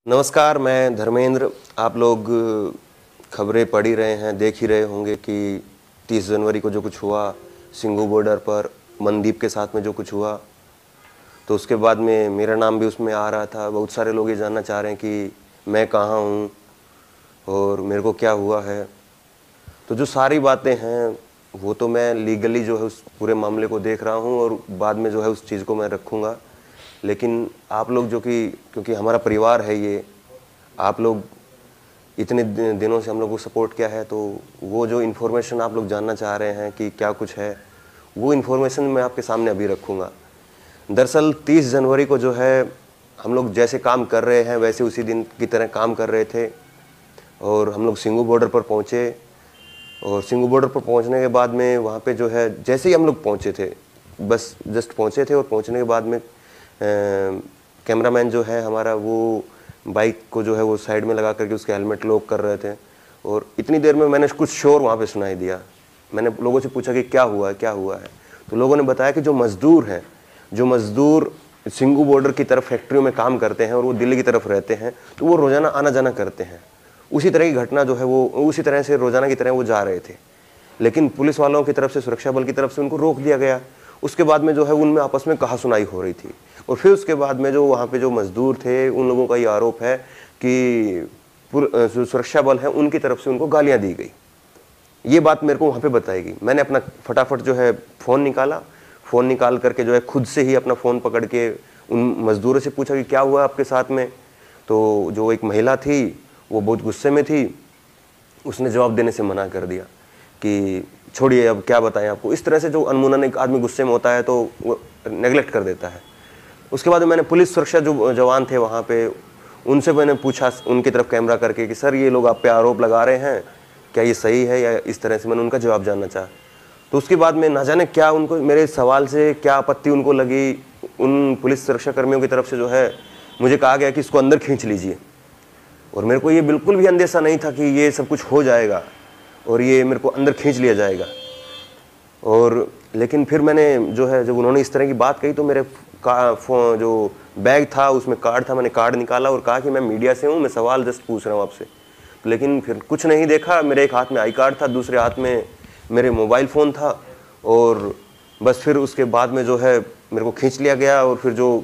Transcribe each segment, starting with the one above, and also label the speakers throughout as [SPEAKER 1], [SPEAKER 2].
[SPEAKER 1] नमस्कार, मैं धर्मेंद्र। आप लोग खबरें पढ़ ही रहे हैं, देख ही रहे होंगे कि 30 जनवरी को जो कुछ हुआ सिंघू बॉर्डर पर मनदीप के साथ में जो कुछ हुआ, तो उसके बाद में मेरा नाम भी उसमें आ रहा था। बहुत सारे लोग ये जानना चाह रहे हैं कि मैं कहाँ हूँ और मेरे को क्या हुआ है। तो जो सारी बातें हैं वो तो मैं लीगली जो है उस पूरे मामले को देख रहा हूँ और बाद में जो है उस चीज़ को मैं रखूँगा। लेकिन आप लोग जो कि क्योंकि हमारा परिवार है ये, आप लोग इतने दिनों से हम लोग को सपोर्ट किया है, तो वो जो इन्फॉर्मेशन आप लोग जानना चाह रहे हैं कि क्या कुछ है, वो इन्फॉर्मेशन मैं आपके सामने अभी रखूँगा। दरअसल 30 जनवरी को जो है हम लोग जैसे काम कर रहे हैं वैसे उसी दिन की तरह काम कर रहे थे और हम लोग सिंघू बॉर्डर पर पहुँचे। और सिंघू बॉर्डर पर पहुँचने के बाद में वहाँ पे जो है जैसे ही हम लोग पहुँचे थे, बस जस्ट पहुँचे थे और पहुँचने के बाद में कैमरामैन जो है हमारा वो बाइक को जो है वो साइड में लगा करके उसके हेलमेट लॉक कर रहे थे। और इतनी देर में मैंने कुछ शोर वहाँ पे सुनाई दिया। मैंने लोगों से पूछा कि क्या हुआ है, क्या हुआ है। तो लोगों ने बताया कि जो मज़दूर हैं, जो मज़दूर सिंघू बॉर्डर की तरफ फैक्ट्रियों में काम करते हैं और वो दिल्ली की तरफ रहते हैं, तो वो रोज़ाना आना जाना करते हैं। उसी तरह की घटना जो है वो उसी तरह से रोज़ाना की तरह वो जा रहे थे, लेकिन पुलिस वालों की तरफ से, सुरक्षा बल की तरफ से उनको रोक दिया गया। उसके बाद में जो है उनमें आपस में कहा-सुनाई हो रही थी और फिर उसके बाद में जो वहाँ पे जो मज़दूर थे उन लोगों का ये आरोप है कि जो सुरक्षा बल है उनकी तरफ से उनको गालियाँ दी गई। ये बात मेरे को वहाँ पे बताई गई। मैंने अपना फटाफट जो है फ़ोन निकाला, फ़ोन निकाल करके जो है खुद से ही अपना फ़ोन पकड़ के उन मज़दूरों से पूछा कि क्या हुआ आपके साथ में। तो जो एक महिला थी वो बहुत गुस्से में थी, उसने जवाब देने से मना कर दिया कि छोड़िए अब क्या बताएं आपको। इस तरह से जो अनमुना एक आदमी गुस्से में होता है तो वो नेगलेक्ट कर देता है। उसके बाद मैंने पुलिस सुरक्षा जो जवान थे वहाँ पे उनसे मैंने पूछा उनकी तरफ कैमरा करके कि सर ये लोग आप पे आरोप लगा रहे हैं, क्या ये सही है या इस तरह से। मैंने उनका जवाब जानना चाहा। तो उसके बाद में ना जाने क्या उनको मेरे सवाल से क्या आपत्ति उनको लगी। उन पुलिस सुरक्षा कर्मियों की तरफ से जो है मुझे कहा गया कि इसको अंदर खींच लीजिए। और मेरे को ये बिल्कुल भी अंदेशा नहीं था कि ये सब कुछ हो जाएगा और ये मेरे को अंदर खींच लिया जाएगा। और लेकिन फिर मैंने जो है जब उन्होंने इस तरह की बात कही तो मेरे जो बैग था उसमें कार्ड था, मैंने कार्ड निकाला और कहा कि मैं मीडिया से हूँ, मैं सवाल जस्ट पूछ रहा हूँ आपसे। लेकिन फिर कुछ नहीं देखा, मेरे एक हाथ में आई कार्ड था, दूसरे हाथ में मेरे मोबाइल फ़ोन था और बस फिर उसके बाद में जो है मेरे को खींच लिया गया। और फिर जो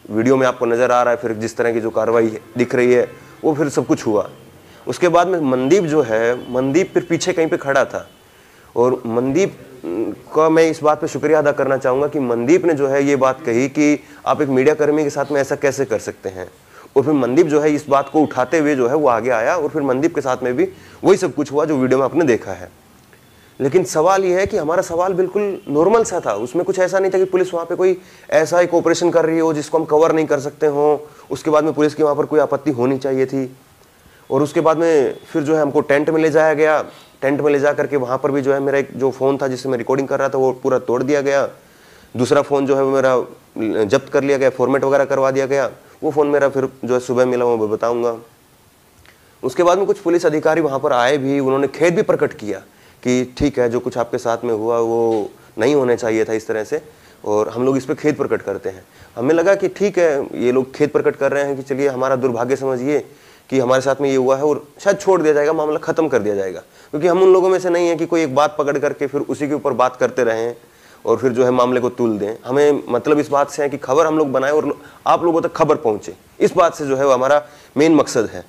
[SPEAKER 1] वीडियो में आपको नज़र आ रहा है, फिर जिस तरह की जो कार्रवाई दिख रही है वो फिर सब कुछ हुआ। उसके बाद में मनदीप जो है, मनदीप फिर पीछे कहीं पे खड़ा था और मनदीप का मैं इस बात पे शुक्रिया अदा करना चाहूँगा कि मनदीप ने जो है ये बात कही कि आप एक मीडिया कर्मी के साथ में ऐसा कैसे कर सकते हैं। और फिर मनदीप जो है इस बात को उठाते हुए जो है वो आगे आया और फिर मनदीप के साथ में भी वही सब कुछ हुआ जो वीडियो में आपने देखा है। लेकिन सवाल ये है कि हमारा सवाल बिल्कुल नॉर्मल सा था, उसमें कुछ ऐसा नहीं था कि पुलिस वहाँ पे कोई ऐसा एक ऑपरेशन कर रही हो जिसको हम कवर नहीं कर सकते हों। उसके बाद में पुलिस की वहाँ पर कोई आपत्ति होनी चाहिए थी। और उसके बाद में फिर जो है हमको टेंट में ले जाया गया। टेंट में ले जा करके वहाँ पर भी जो है मेरा एक जो फ़ोन था जिससे मैं रिकॉर्डिंग कर रहा था वो पूरा तोड़ दिया गया। दूसरा फ़ोन जो है वो मेरा जब्त कर लिया गया, फॉर्मेट वगैरह करवा दिया गया। वो फ़ोन मेरा फिर जो है सुबह मिला, वो बताऊँगा। उसके बाद में कुछ पुलिस अधिकारी वहाँ पर आए भी, उन्होंने खेद भी प्रकट किया कि ठीक है जो कुछ आपके साथ में हुआ वो नहीं होने चाहिए था इस तरह से, और हम लोग इस पर खेद प्रकट करते हैं। हमें लगा कि ठीक है ये लोग खेद प्रकट कर रहे हैं कि चलिए हमारा दुर्भाग्य समझिए कि हमारे साथ में ये हुआ है और शायद छोड़ दिया जाएगा, मामला ख़त्म कर दिया जाएगा। क्योंकि हम उन लोगों में से नहीं है कि कोई एक बात पकड़ करके फिर उसी के ऊपर बात करते रहें और फिर जो है मामले को तुल दें। हमें मतलब इस बात से है कि खबर हम लोग बनाएं और आप लोगों तक खबर पहुँचे, इस बात से जो है वो हमारा मेन मकसद है।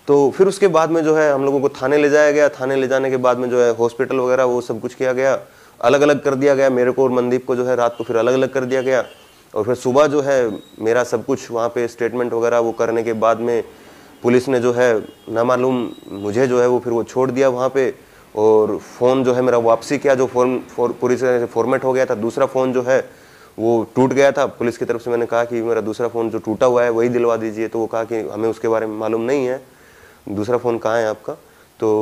[SPEAKER 1] तो फिर उसके बाद में जो है हम लोगों को थाने ले जाया गया। थाने ले जाने के बाद में जो है हॉस्पिटल वगैरह वो सब कुछ किया गया, अलग अलग कर दिया गया। मेरे को और मनदीप को जो है रात को फिर अलग अलग कर दिया गया। और फिर सुबह जो है मेरा सब कुछ वहाँ पे स्टेटमेंट वगैरह वो करने के बाद में पुलिस ने जो है ना मालूम मुझे जो है वो फिर वो छोड़ दिया वहाँ पे। और फ़ोन जो है मेरा वापसी किया, जो पूरी तरह से फॉर्मेट हो गया था। दूसरा फ़ोन जो है वो टूट गया था। पुलिस की तरफ से मैंने कहा कि मेरा दूसरा फ़ोन जो टूटा हुआ है वही दिलवा दीजिए। तो वो कहा कि हमें उसके बारे में मालूम नहीं है, दूसरा फ़ोन कहाँ है आपका। तो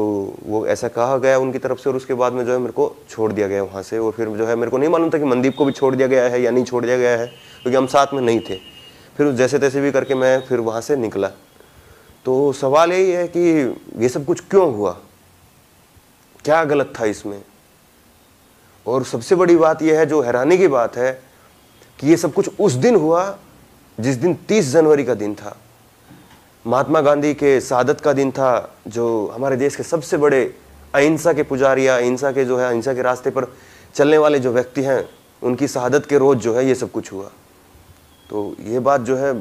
[SPEAKER 1] वो ऐसा कहा गया उनकी तरफ से और उसके बाद में जो है मेरे को छोड़ दिया गया वहाँ से। और फिर जो है मेरे को नहीं मालूम था कि मनदीप को भी छोड़ दिया गया है या नहीं छोड़ दिया गया है, क्योंकि हम साथ में नहीं थे। फिर जैसे तैसे भी करके मैं फिर वहाँ से निकला। तो सवाल यही है कि ये सब कुछ क्यों हुआ, क्या गलत था इसमें। और सबसे बड़ी बात यह है, जो हैरानी की बात है, कि ये सब कुछ उस दिन हुआ जिस दिन 30 जनवरी का दिन था। महात्मा गांधी के शहादत का दिन था, जो हमारे देश के सबसे बड़े अहिंसा के पुजारी या अहिंसा के जो है अहिंसा के रास्ते पर चलने वाले जो व्यक्ति हैं, उनकी शहादत के रोज़ जो है ये सब कुछ हुआ। तो ये बात जो है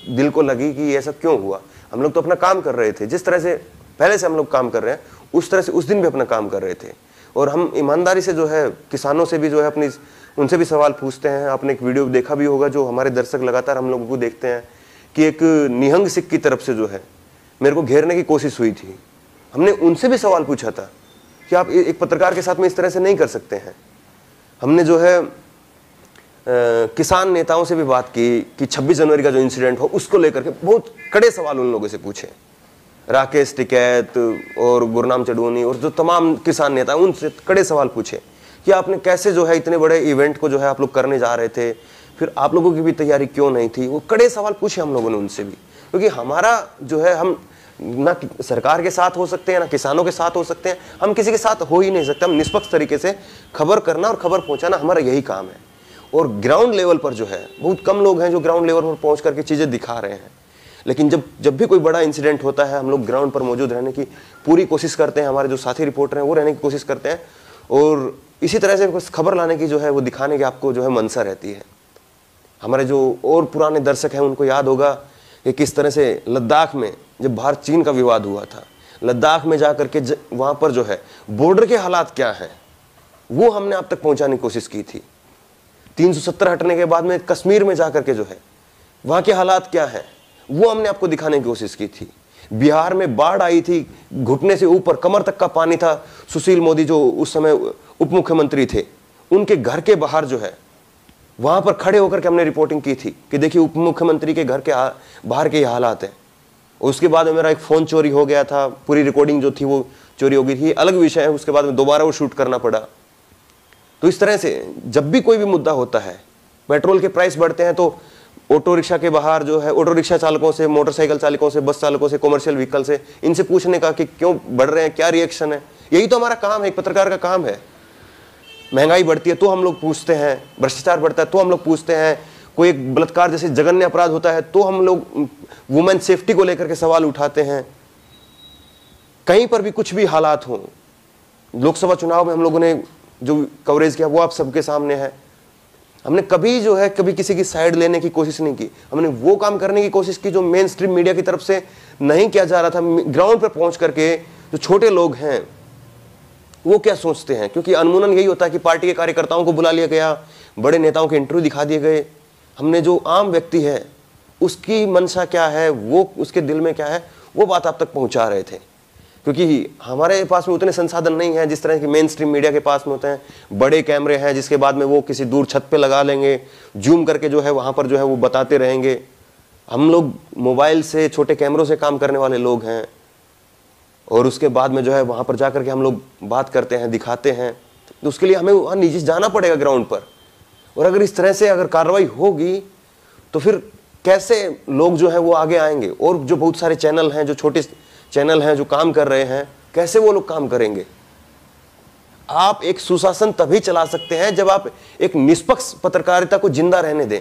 [SPEAKER 1] दिल को लगी कि ये सब क्यों हुआ। हम लोग तो अपना काम कर रहे थे, जिस तरह से पहले से हम लोग काम कर रहे हैं उस तरह से उस दिन भी अपना काम कर रहे थे। और हम ईमानदारी से जो है किसानों से भी जो है अपनी उनसे भी सवाल पूछते हैं। आपने एक वीडियो देखा भी होगा, जो हमारे दर्शक लगातार हम लोगों को देखते हैं, कि एक निहंग सिख की तरफ से जो है मेरे को घेरने की कोशिश हुई थी। हमने उनसे भी सवाल पूछा था कि आप एक पत्रकार के साथ में इस तरह से नहीं कर सकते हैं। हमने जो है किसान नेताओं से भी बात की कि 26 जनवरी का जो इंसिडेंट हो उसको लेकर के बहुत कड़े सवाल उन लोगों से पूछे। राकेश टिकैत और गुरनाम चढ़ूनी और जो तमाम किसान नेता, उनसे कड़े सवाल पूछे कि आपने कैसे जो है इतने बड़े इवेंट को जो है आप लोग करने जा रहे थे, फिर आप लोगों की भी तैयारी क्यों नहीं थी। वो कड़े सवाल पूछे हम लोगों ने उनसे भी, क्योंकि हमारा जो है हम ना सरकार के साथ हो सकते हैं ना किसानों के साथ हो सकते हैं, हम किसी के साथ हो ही नहीं सकते। हम निष्पक्ष तरीके से खबर करना और खबर पहुंचाना हमारा यही काम है। और ग्राउंड लेवल पर जो है बहुत कम लोग हैं जो ग्राउंड लेवल पर पहुंच करके चीज़ें दिखा रहे हैं। लेकिन जब भी कोई बड़ा इंसिडेंट होता है, हम लोग ग्राउंड पर मौजूद रहने की पूरी कोशिश करते हैं। हमारे जो साथी रिपोर्टर हैं वो रहने की कोशिश करते हैं, और इसी तरह से खबर लाने की जो है वो दिखाने की आपको जो है मनसा रहती है। हमारे जो और पुराने दर्शक हैं उनको याद होगा कि किस तरह से लद्दाख में जब भारत चीन का विवाद हुआ था, लद्दाख में जा करके वहाँ पर जो है बॉर्डर के हालात क्या हैं वो हमने आप तक पहुँचाने की कोशिश की थी। 370 हटने के बाद में कश्मीर में जा करके जो है वहाँ के हालात क्या हैं वो हमने आपको दिखाने की कोशिश की थी। बिहार में बाढ़ आई थी, घुटने से ऊपर कमर तक का पानी था। सुशील मोदी जो उस समय उप मुख्यमंत्री थे, उनके घर के बाहर जो है वहां पर खड़े होकर के हमने रिपोर्टिंग की थी कि देखिए उप मुख्यमंत्री के घर के बाहर के हालात हैं। उसके बाद में मेरा एक फ़ोन चोरी हो गया था, पूरी रिकॉर्डिंग जो थी वो चोरी हो गई थी, अलग विषय है। उसके बाद में दोबारा वो शूट करना पड़ा। तो इस तरह से जब भी कोई भी मुद्दा होता है, पेट्रोल के प्राइस बढ़ते हैं तो ऑटो रिक्शा के बाहर जो है ऑटो रिक्शा चालकों से, मोटरसाइकिल चालकों से, बस चालकों से, कॉमर्शियल व्हीकल से, इनसे पूछने का कि क्यों बढ़ रहे हैं, क्या रिएक्शन है। यही तो हमारा काम है, एक पत्रकार का काम है। महंगाई बढ़ती है तो हम लोग पूछते हैं, भ्रष्टाचार बढ़ता है तो हम लोग पूछते हैं, कोई एक बलात्कार जैसे जघन्य अपराध होता है तो हम लोग वुमेन सेफ्टी को लेकर के सवाल उठाते हैं। कहीं पर भी कुछ भी हालात हो, लोकसभा चुनाव में हम लोगों ने जो कवरेज किया वो आप सबके सामने है। हमने कभी जो है कभी किसी की साइड लेने की कोशिश नहीं की। हमने वो काम करने की कोशिश की जो मेन स्ट्रीम मीडिया की तरफ से नहीं किया जा रहा था। ग्राउंड पर पहुंच करके जो छोटे लोग हैं वो क्या सोचते हैं, क्योंकि अनमुनन यही होता है कि पार्टी के कार्यकर्ताओं को बुला लिया गया, बड़े नेताओं के इंटरव्यू दिखा दिए गए। हमने जो आम व्यक्ति है उसकी मनसा क्या है, वो उसके दिल में क्या है, वो बात आप तक पहुंचा रहे थे। क्योंकि हमारे पास में उतने संसाधन नहीं है जिस तरह की मेन स्ट्रीम मीडिया के पास में होते हैं। बड़े कैमरे हैं जिसके बाद में वो किसी दूर छत पे लगा लेंगे, जूम करके जो है वहाँ पर जो है वो बताते रहेंगे। हम लोग मोबाइल से, छोटे कैमरों से काम करने वाले लोग हैं, और उसके बाद में जो है वहाँ पर जा करके हम लोग बात करते हैं, दिखाते हैं। तो उसके लिए हमें वहाँ नीचे जाना पड़ेगा ग्राउंड पर। और अगर इस तरह से अगर कार्रवाई होगी तो फिर कैसे लोग जो है वो आगे आएंगे। और जो बहुत सारे चैनल हैं, जो छोटे चैनल हैं जो काम कर रहे हैं, कैसे वो लोग काम करेंगे। आप एक सुशासन तभी चला सकते हैं जब आप एक निष्पक्ष पत्रकारिता को जिंदा रहने दें।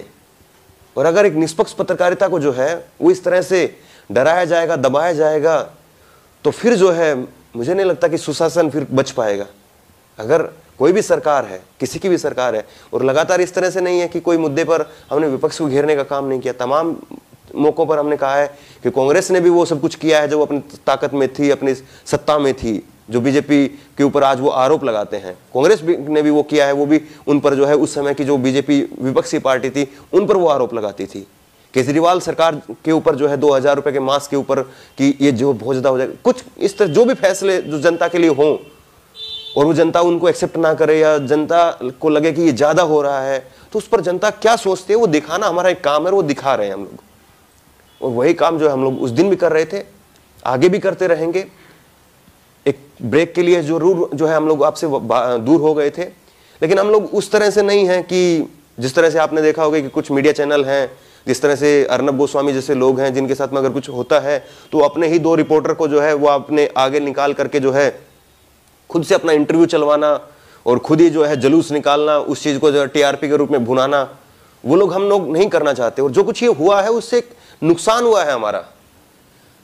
[SPEAKER 1] और अगर एक निष्पक्ष पत्रकारिता को जो है वो इस तरह से डराया जाएगा, दबाया जाएगा, तो फिर जो है मुझे नहीं लगता कि सुशासन फिर बच पाएगा। अगर कोई भी सरकार है, किसी की भी सरकार है, और लगातार इस तरह से नहीं है कि कोई मुद्दे पर हमने विपक्ष को घेरने का काम नहीं किया। तमाम मौकों पर हमने कहा है कि कांग्रेस ने भी वो सब कुछ किया है जो अपनी ताकत में थी, अपनी सत्ता में थी, जो बीजेपी के ऊपर आज वो आरोप लगाते हैं। कांग्रेस ने भी वो किया है, वो भी उन पर जो है उस समय की जो बीजेपी विपक्षी पार्टी थी उन पर वो आरोप लगाती थी। केजरीवाल सरकार के ऊपर जो है 2000 रुपए के मास्क के ऊपर कि ये जो बहुत ज़्यादा हो जाएगा, कुछ इस तरह जो भी फैसले जो जनता के लिए हों और वो जनता उनको एक्सेप्ट ना करे या जनता को लगे कि ये ज़्यादा हो रहा है, तो उस पर जनता क्या सोचती है वो दिखाना हमारा एक काम है, वो दिखा रहे हैं हम लोग। और वही काम जो है हम लोग उस दिन भी कर रहे थे, आगे भी करते रहेंगे। एक ब्रेक के लिए जरूर जो है हम लोग आपसे दूर हो गए थे, लेकिन हम लोग उस तरह से नहीं हैं कि जिस तरह से आपने देखा होगा कि कुछ मीडिया चैनल हैं, जिस तरह से अर्नब गोस्वामी जैसे लोग हैं जिनके साथ में अगर कुछ होता है तो अपने ही 2 रिपोर्टर को जो है वो अपने आगे निकाल करके जो है खुद से अपना इंटरव्यू चलवाना और खुद ही जो है जुलूस निकालना, उस चीज़ को जो टीआरपी के रूप में भुनाना, वो लोग हम लोग नहीं करना चाहते। और जो कुछ ये हुआ है उससे नुकसान हुआ है हमारा,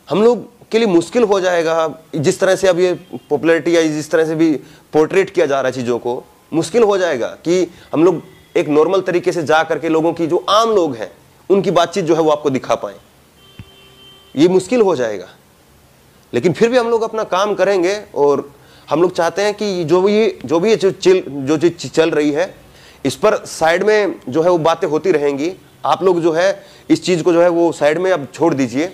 [SPEAKER 1] हम लोग के लिए मुश्किल हो जाएगा। जिस तरह से अब ये पॉपुलैरिटी या जिस तरह से भी पोर्ट्रेट किया जा रहा है चीज़ों को, मुश्किल हो जाएगा कि हम लोग एक नॉर्मल तरीके से जा करके लोगों की, जो आम लोग हैं, उनकी बातचीत जो है वो आपको दिखा पाएं। ये मुश्किल हो जाएगा, लेकिन फिर भी हम लोग अपना काम करेंगे। और हम लोग चाहते हैं कि जो चीज चल रही है, इस पर साइड में जो है वो बातें होती रहेंगी। आप लोग जो है इस चीज़ को जो है वो साइड में अब छोड़ दीजिए,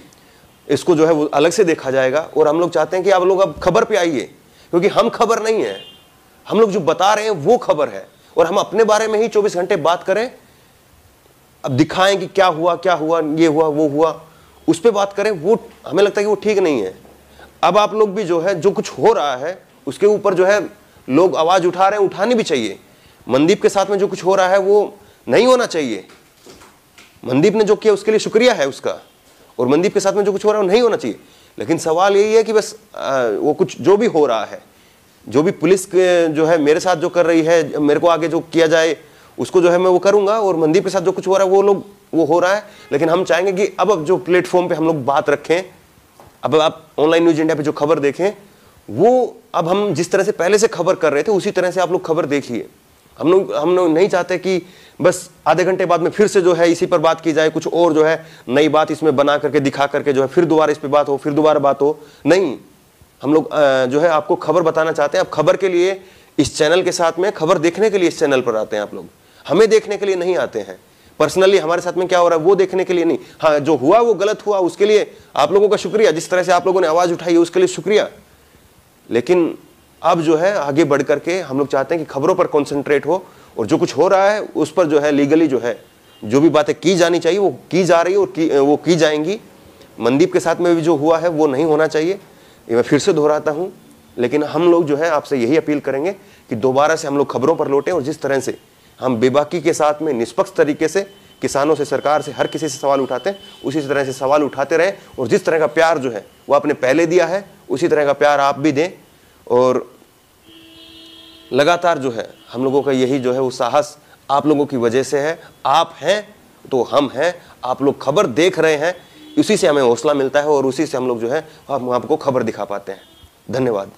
[SPEAKER 1] इसको जो है वो अलग से देखा जाएगा। और हम लोग चाहते हैं कि आप लोग अब खबर पे आइए, क्योंकि हम खबर नहीं है, हम लोग जो बता रहे हैं वो खबर है। और हम अपने बारे में ही 24 घंटे बात करें, अब दिखाएं कि क्या हुआ, ये हुआ, वो हुआ, उस पर बात करें, वो हमें लगता है कि वो ठीक नहीं है। अब आप लोग भी जो है, जो कुछ हो रहा है उसके ऊपर जो है लोग आवाज़ उठा रहे हैं, उठानी भी चाहिए। मनदीप के साथ में जो कुछ हो रहा है वो नहीं होना चाहिए। मनदीप ने जो किया उसके लिए शुक्रिया है उसका, और मनदीप के साथ में जो कुछ हो रहा है वो नहीं होना चाहिए। लेकिन सवाल यही है कि बस वो कुछ जो भी हो रहा है, जो भी पुलिस जो है मेरे साथ जो कर रही है, मेरे को आगे जो किया जाए उसको जो है मैं वो करूंगा। और मनदीप के साथ जो कुछ हो रहा है वो हो रहा है। लेकिन हम चाहेंगे कि अब जो प्लेटफॉर्म पे हम लोग बात रखें, अब आप ऑनलाइन न्यूज इंडिया पे जो खबर देखें, वो अब हम जिस तरह से पहले से खबर कर रहे थे उसी तरह से आप लोग खबर देखिए। हम लोग नहीं चाहते कि बस आधे घंटे बाद में फिर से जो है इसी पर बात की जाए, कुछ और जो है नई बात इसमें बना करके दिखा करके जो है फिर दोबारा इस पर बात हो, फिर दोबारा बात हो। नहीं, हम लोग जो है आपको खबर बताना चाहते हैं। अब खबर के लिए इस चैनल के साथ में, खबर देखने के लिए इस चैनल पर आते हैं आप लोग, हमें देखने के लिए नहीं आते हैं। पर्सनली हमारे साथ में क्या हो रहा है वो देखने के लिए नहीं। हाँ, जो हुआ वो गलत हुआ, उसके लिए आप लोगों का शुक्रिया, जिस तरह से आप लोगों ने आवाज़ उठाई है उसके लिए शुक्रिया। लेकिन अब जो है आगे बढ़ करके हम लोग चाहते हैं कि खबरों पर कॉन्सेंट्रेट हो, और जो कुछ हो रहा है उस पर जो है लीगली जो है जो भी बातें की जानी चाहिए वो की जा रही है और वो की जाएंगी। मनदीप के साथ में भी जो हुआ है वो नहीं होना चाहिए, ये मैं फिर से दोहराता हूँ। लेकिन हम लोग जो है आपसे यही अपील करेंगे कि दोबारा से हम लोग खबरों पर लौटें, और जिस तरह से हम बेबाकी के साथ में निष्पक्ष तरीके से किसानों से, सरकार से, हर किसी से सवाल उठाते हैं, उसी तरह से सवाल उठाते रहें। और जिस तरह का प्यार जो है वो आपने पहले दिया है, उसी तरह का प्यार आप भी दें। और लगातार जो है हम लोगों का यही जो है वो साहस आप लोगों की वजह से है। आप हैं तो हम हैं, आप लोग खबर देख रहे हैं, उसी से हमें हौसला मिलता है, और उसी से हम लोग जो है हम आपको खबर दिखा पाते हैं। धन्यवाद।